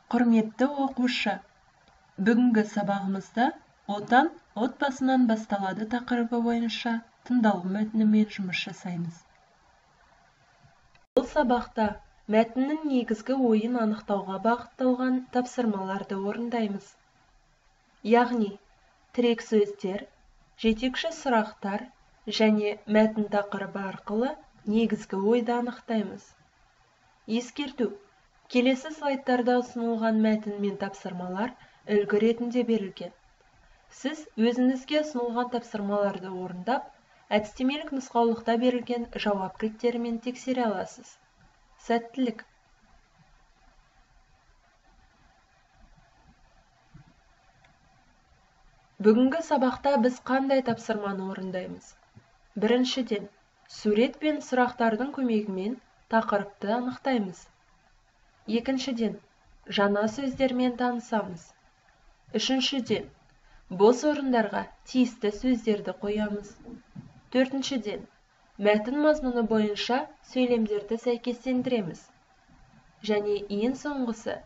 Құрметті оқушы, бүгінгі сабағымызда «Отан отбасынан басталады» тақырыбы бойынша тыңдалым мәтінімен жұмыс жасаймыз. Бұл сабақта мәтіннің негізгі ойын анықтауға бағытталған тапсырмаларды орындаймыз. Яғни, тірек сөздер, жетекші сұрақтар және мәтін тақырыбы арқылы негізгі ойды анықтаймыз. Ескерту: келесі слайдтарда ұсынылған мәтін мен тапсырмалар үлгі ретінде берілген. Сіз өзіңізге ұсынылған тапсырмаларды орындап, әдістемелік нұсқаулықта берілген жауап кілттерімен тексере аласыз. Сәттілік! Бүгінгі сабақта біз қандай тапсырманы орындаймыз? Біріншіден, сурет пен сұрақтардың көмегімен тақырыпты анықтаймыз. Екіншіден, жаңа сөздермен танысамыз. Үшіншіден, бос орындарға тиісті сөздерді қоямыз. Төртіншіден, мәтін мазмұны бойынша сөйлемдерді сәйкестендіреміз. Және ең соңғысы,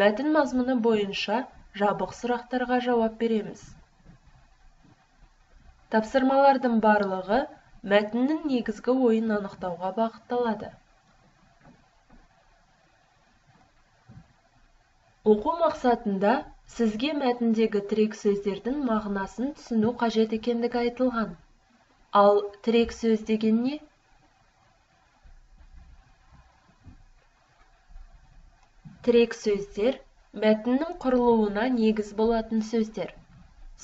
мәтін мазмұны бойынша жабық сұрақтарға жауап береміз. Тапсырмалардың барлығы мәтіннің негізгі ойын анықтауға бағытталады. Оқу мақсатында сізге мәтіндегі тірек сөздердің мағынасын түсіну қажет екендігі айтылған. Ал тірек сөз деген не? Тірек сөздер мәтіннің құрылуына негіз болатын сөздер.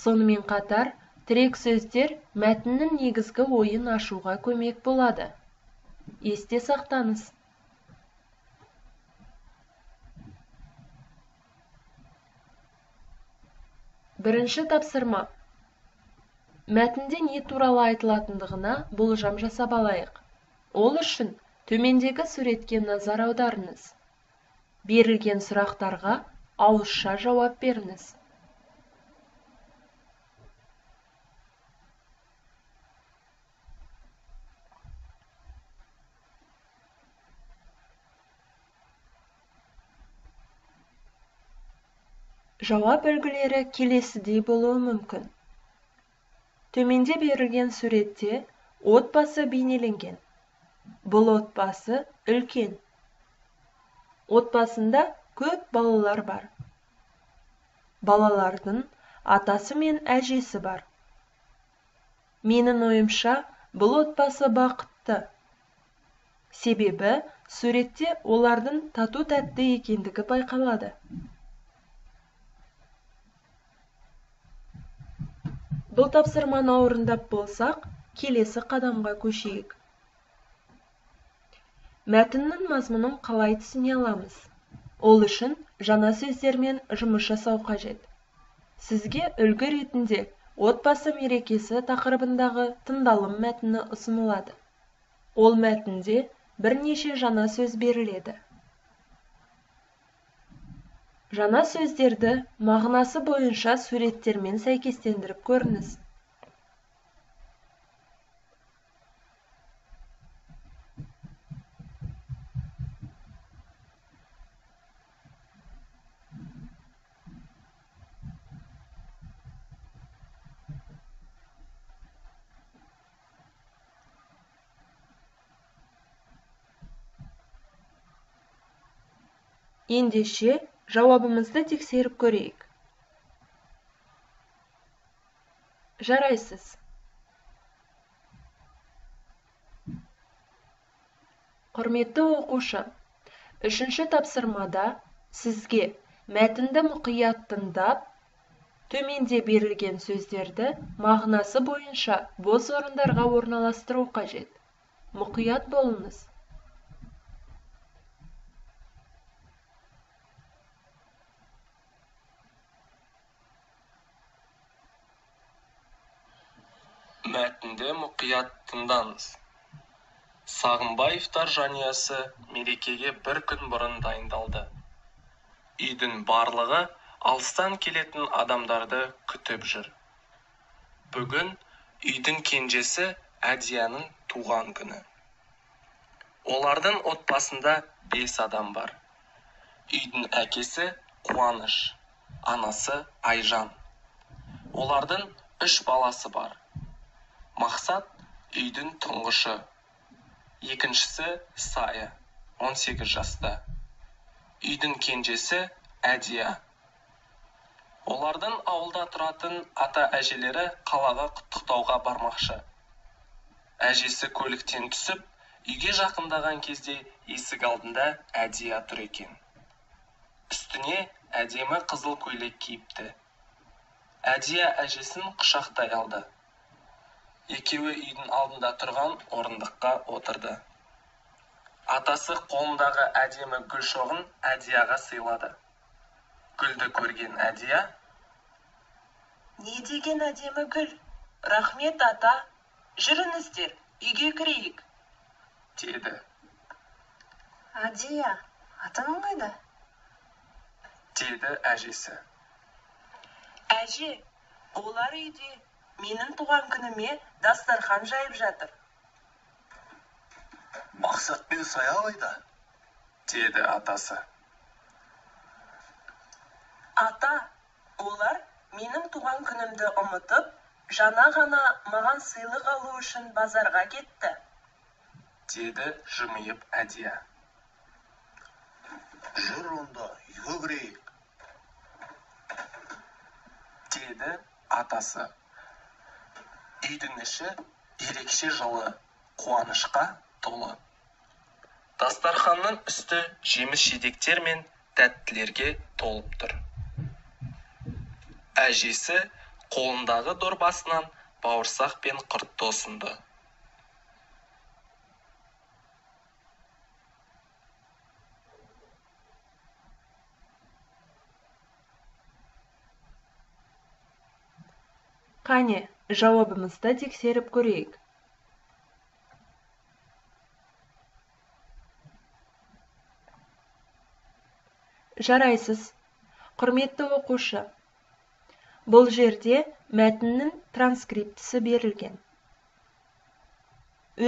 Сонымен қатар, тірек сөздер мәтіннің негізгі ойын ашуға көмек болады. Есте сақтаңыз. Бірінші тапсырма. Мәтінде не туралы айтылатындығына болжам жасап алайық. Ол үшін төмендегі суретке назар аударыңыз. Берілген сұрақтарға ауызша жауап беріңіз. Жауап үлгілері келесідей болуы мүмкін. Төменде берілген суретте отбасы бейнеленген. Бұл отбасы үлкен. Отбасында көп балалар бар. Балалардың атасы мен әжесі бар. Менің ойымша, бұл отбасы бақытты. Себебі суретте олардың тату-тәтті екендігі байқалады. Бұл тапсырманы орындап болсақ, келесі қадамға көшейік. Мәтіннің мазмұнын қалай түсіне аламыз? Ол үшін жаңа сөздермен жұмыс жасау қажет. Сізге үлгі ретінде отбасы мерекесі тақырыбындағы тыңдалым мәтіні ұсынылады. Ол мәтінде бірнеше жаңа сөз беріледі. Жаңа сөздерді мағынасы бойынша суреттермен сәйкестендіріп көріңіз. Ендеше, жауабымызды тексеріп көрейік. Жарайсыз. Құрметті оқушы, үшінші тапсырмада сізге мәтінді мұқият тыңдап, төменде берілген сөздерді мағынасы бойынша бос орындарға орналастыру қажет. Мұқият болыңыз. Мәтінді мұқият тыңдаңыз. Сағынбаевтар жанұясы мерекеге бір күн бұрын дайындалды. Үйдің барлығы алыстан келетін адамдарды күтіп жүр. Бүгін үйдің кенжесі Әдияның туған күні. Олардың отбасында 5 адам бар. Үйдің әкесі Қуаныш, анасы Айжан. Олардың 3 баласы бар. Мақсат үйдің тұңғышы. Екіншісі Сая, 18 жаста. Үйдің кенжесі Әдия. Олардың ауылда тұратын ата-әжелері қалаға құттықтауға бармақшы. Әжесі көліктен түсіп, үйге жақындаған кезде есік алдында Әдия тұр екен. Үстіне әдемі қызыл көйлек киіпті. Әдия әжесін құшақтай алды. Екеуі үйдің алдында тұрған орындыққа отырды. Атасы қолындағы әдемі гүл шоғын Әдияға сыйлады. Гүлді көрген Әдия: «Не деген әдемі гүл? Рахмет, ата. Жүріңіздер, үйге кірейік», деді. «Әдия, атаң қайда?» деді әжесі. «Әже, олар үйде менің туған күніме дастархан жайып жатыр». Мақсат пен Сая қайда? деді атасы. «Ата, олар менің туған күнімді ұмытып, жаңа ғана маған сыйлық алу үшін базарға кетті», деді жымиып Әдия. Жүр онда, үйге кірейік. деді атасы. Үйдің іші ерекше жылы, қуанышқа толы. Дастарханның үсті жеміс-жидектер мен тәттілерге толып тұр. Әжесі қолындағы дорбасынан бауырсақ пен құртты ұсынды. «Қане, жауабымызды тексеріп көрейік». Жарайсыз, құрметті оқушы. Бұл жерде мәтіннің транскриптісі берілген.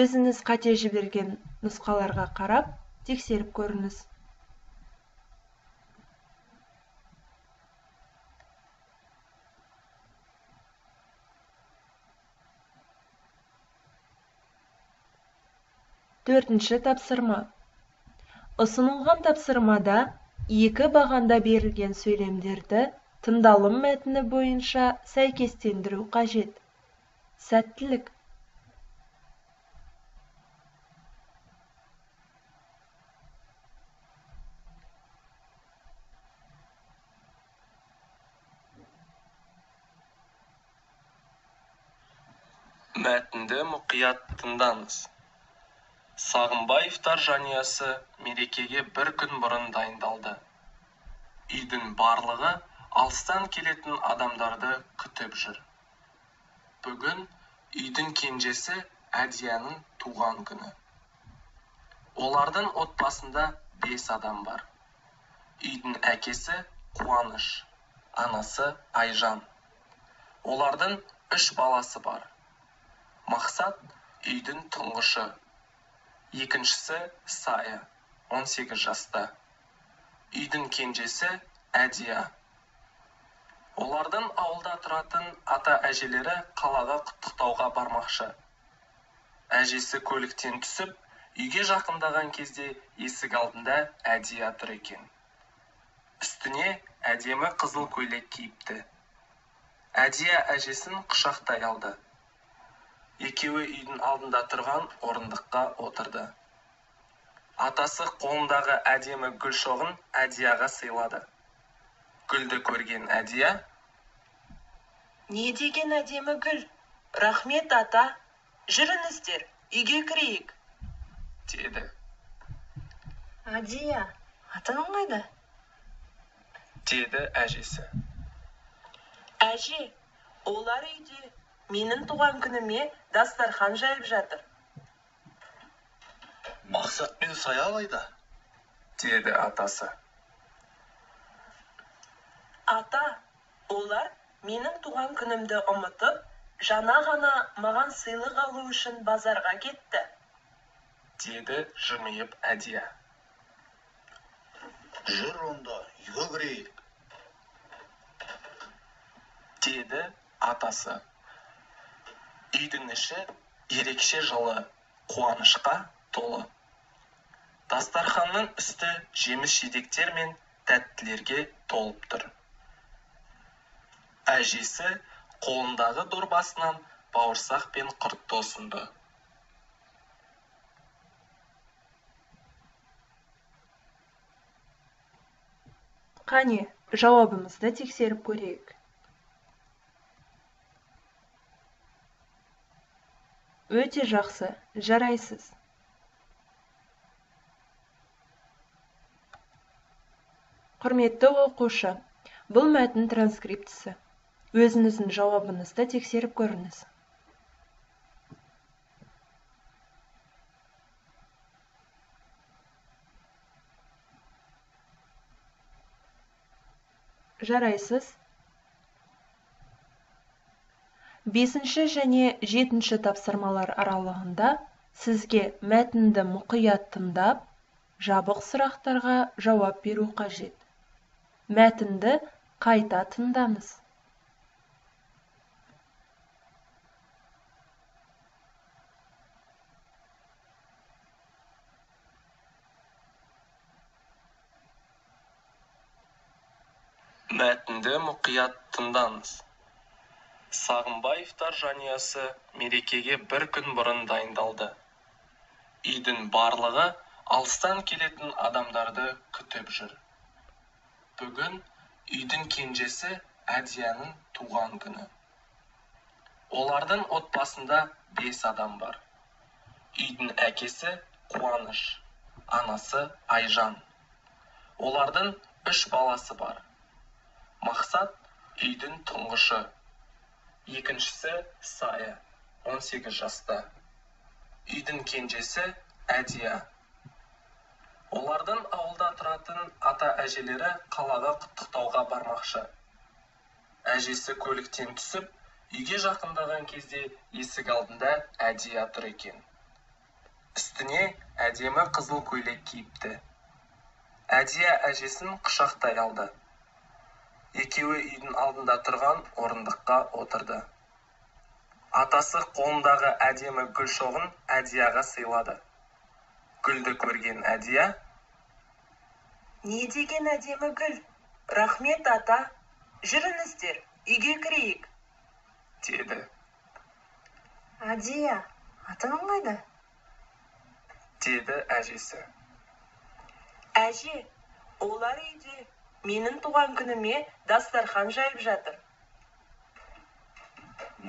Өзіңіз қате жіберген нұсқаларға қарап, тексеріп көріңіз. Төртінші тапсырма. Ұсынылған тапсырмада екі бағанда берілген сөйлемдерді тыңдалым мәтіні бойынша сәйкестендіру қажет. Сәттілік. Мәтінді мұқият тыңдаңыз. Сағынбаевтар жанұясы мерекеге бір күн бұрын дайындалды. Үйдің барлығы алыстан келетін адамдарды күтіп жүр. Бүгін үйдің кенжесі Әдияның туған күні. Олардың отбасында 5 адам бар. Үйдің әкесі Қуаныш, анасы Айжан. Олардың 3 баласы бар. Мақсат үйдің тұңғышы. Екіншісі Сая, 18 жаста. Үйдің кенжесі Әдия. Олардың ауылда тұратын ата-әжелері қалаға құттықтауға бармақшы. Әжесі көліктен түсіп, үйге жақындаған кезде есік алдында Әдия тұр екен. Үстіне әдемі қызыл көйлек киіпті. Әдия әжесін құшақтай алды. Екеуі үйдің алдында тұрған орындыққа отырды. Атасы қолындағы әдемі гүл шоғын Әдияға сыйлады. Гүлді көрген Әдия: «Не деген әдемі гүл? Рахмет, ата. Жүріңіздер, үйге кірейік», деді. «Әдия, атаң қайда?» деді әжесі. «Әже, олар үйде менің туған күніме дастархан жайып жатыр». Мақсат пен Сая қайда? деді атасы. «Ата, олар менің туған күнімді ұмытып, жаңа ғана маған сыйлық алу үшін базарға кетті», деді жымиып Әдия. Жүр онда, үйге кірейік. деді атасы. Үйдің іші ерекше жылы, қуанышқа толы. Дастарханның үсті жеміс-жидектер мен тәттілерге толып тұр. Әжесі қолындағы дорбасынан бауырсақ пен құртты ұсынды. Қане, жауабымызды тексеріп көрейік. Өте жақсы, жарайсыз. Құрметті оқушы, бұл мәтін транскриптісі. Өзіңіздің жауабыңызды тексеріп көріңіз. Жарайсыз. 5-ші және 7-ші тапсырмалар аралығында сізге мәтінді мұқият тыңдап, жабық сұрақтарға жауап беру қажет. Мәтінді қайта тыңдаңыз. Мәтінді мұқият тыңдаңыз. Сағынбаевтар жанұясы мерекеге бір күн бұрын дайындалды. Үйдің барлығы алыстан келетін адамдарды күтіп жүр. Бүгін үйдің кенжесі Әдияның туған күні. Олардың отбасында 5 адам бар. Үйдің әкесі Қуаныш, анасы Айжан. Олардың 3 баласы бар. Мақсат үйдің тұңғышы. Екіншісі Сая, 18 жаста. Үйдің кенжесі Әдия. Олардың ауылда тұратын ата-әжелері қалаға құттықтауға бармақшы. Әжесі көліктен түсіп, үйге жақындаған кезде есік алдында Әдия тұр екен. Үстіне әдемі қызыл көйлек киіпті. Әдия әжесін құшақтай алды. Екеуі үйдің алдында тұрған орындыққа отырды. Атасы қолындағы әдемі гүл шоғын Әдияға сыйлады. Гүлді көрген Әдия: Не деген әдемі гүл? Рахмет, ата. Жүріңіздер, үйге кірейік. деді. Әдия, атың қайда? деді әжесі. Әже, олар үйде. Менің туған күніме дастархан жайып жатыр.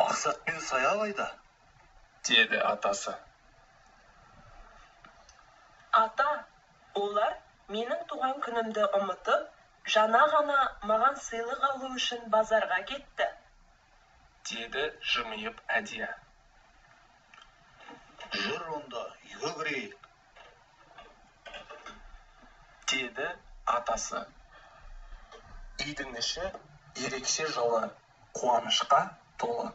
Мақсат пен Сая қайда? деді атасы. Ата, олар менің туған күнімді ұмытып, жаңа ғана маған сыйлық алу үшін базарға кетті. деді жымиып Әдия. Жүр онда, үйге кірейік. деді атасы. Үйдің іші ерекше жылы, қуанышқа толы.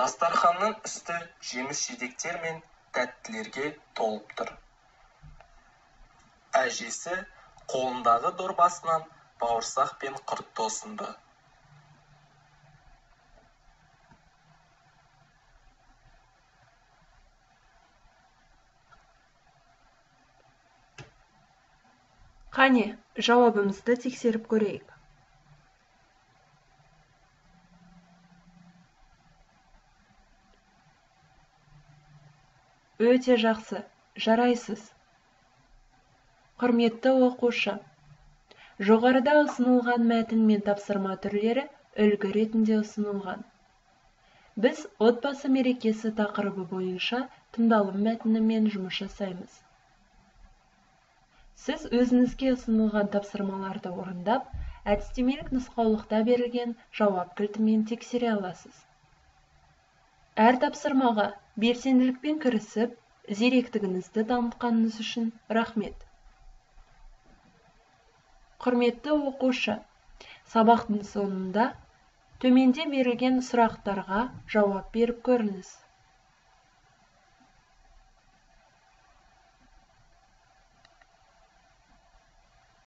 Дастарханның үсті жеміс-жидектер мен тәттілерге толып тұр. Әжесі қолындағы дорбасынан бауырсақ пен құртты ұсынды. Қане, жауабымызды тексеріп көрейік. Өте жақсы, жарайсыз. Құрметті оқушы, жоғарыда ұсынылған мәтін мен тапсырма түрлері үлгі ретінде ұсынылған. Біз отбасы мерекесі тақырыбы бойынша тыңдалым мәтінімен жұмыс жасаймыз. Сіз өзіңізге ұсынылған тапсырмаларды орындап, әдістемелік нұсқаулықта берілген жауап кілтімен тексере аласыз. Әр тапсырмаға белсенділікпен кірісіп, зеректігіңізді танытқаныңыз үшін рахмет. Құрметті оқушы, сабақтың соңында төменде берілген сұрақтарға жауап беріп көріңіз.